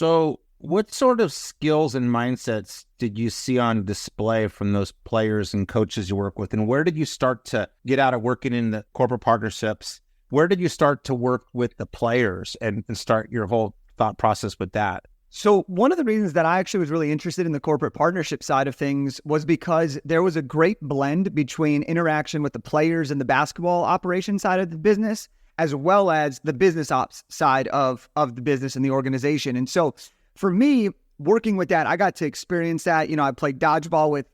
So, what sort of skills and mindsets did you see on display from those players and coaches you work with? And where did you start to get out of working in the corporate partnerships? Where did you start to work with the players and start your whole thought process with that? So one of the reasons that I actually was really interested in the corporate partnership side of things was because there was a great blend between interaction with the players and the basketball operation side of the business, as well as the business ops side of the business and the organization. And so for me, working with that, I got to experience that. I played dodgeball with,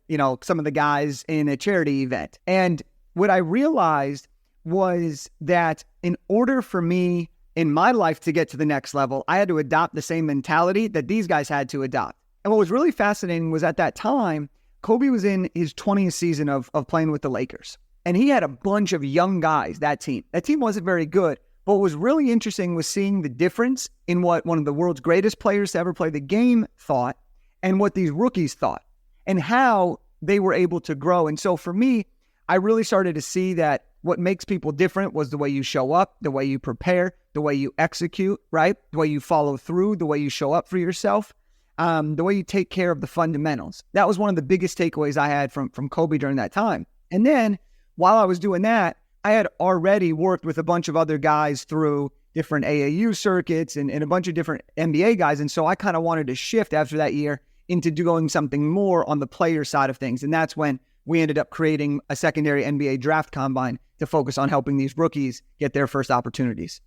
some of the guys in a charity event. And what I realized was that in order for me in my life to get to the next level, I had to adopt the same mentality that these guys had to adopt. And what was really fascinating was at that time, Kobe was in his 20th season of playing with the Lakers. And he had a bunch of young guys, that team. That team wasn't very good. But what was really interesting was seeing the difference in what one of the world's greatest players to ever play the game thought and what these rookies thought and how they were able to grow. And so for me, I really started to see that what makes people different was the way you show up, the way you prepare, the way you execute, right? The way you follow through, the way you show up for yourself, the way you take care of the fundamentals. That was one of the biggest takeaways I had from Kobe during that time. And then while I was doing that, I had already worked with a bunch of other guys through different AAU circuits and a bunch of different NBA guys. And so I kind of wanted to shift after that year into doing something more on the player side of things. And that's when we ended up creating a secondary NBA draft combine to focus on helping these rookies get their first opportunities.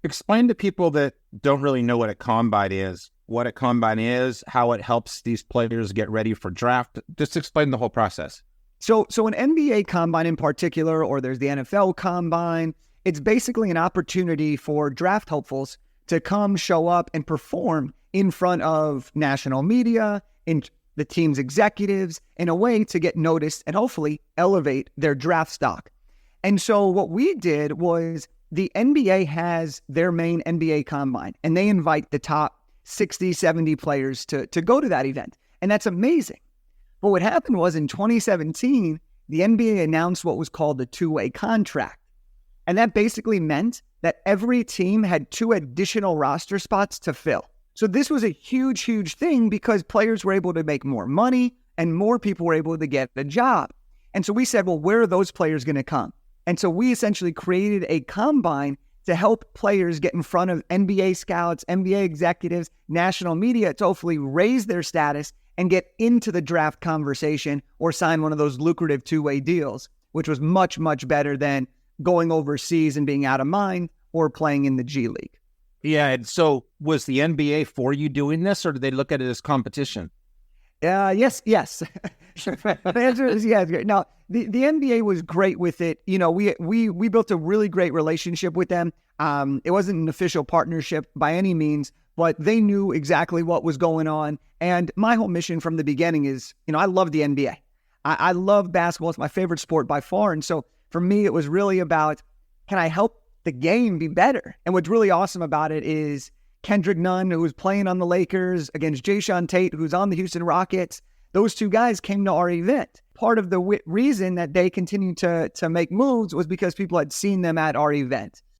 Explain to people that don't really know what a combine is, how it helps these players get ready for draft. Just explain the whole process. So an NBA combine in particular, or there's the NFL combine, it's basically an opportunity for draft hopefuls to come, show up, and perform in front of national media, in the team's executives, in a way to get noticed and hopefully elevate their draft stock. And so what we did was the NBA has their main NBA combine, and they invite the top 60, 70 players to go to that event. And that's amazing. But what happened was in 2017, the NBA announced what was called the two-way contract. And that basically meant that every team had 2 additional roster spots to fill. So this was a huge, huge thing because players were able to make more money and more people were able to get a job. And so we said, well, where are those players going to come? And so we essentially created a combine to help players get in front of NBA scouts, NBA executives, national media to hopefully raise their status and get into the draft conversation or sign one of those lucrative two-way deals, which was much, much better than going overseas and being out of mind or playing in the G League. Yeah, and so was the NBA for you doing this, or did they look at it as competition? Yes. The answer is yes. Now, the NBA was great with it. We built a really great relationship with them. It wasn't an official partnership by any means, but they knew exactly what was going on. And my whole mission from the beginning is, I love the NBA. I love basketball. It's my favorite sport by far. And so for me, it was really about, can I help the game be better? And what's really awesome about it is Kendrick Nunn, who was playing on the Lakers, against Jayshawn Tate, who's on the Houston Rockets. Those two guys came to our event. Part of the reason that they continued to make moves was because people had seen them at our event.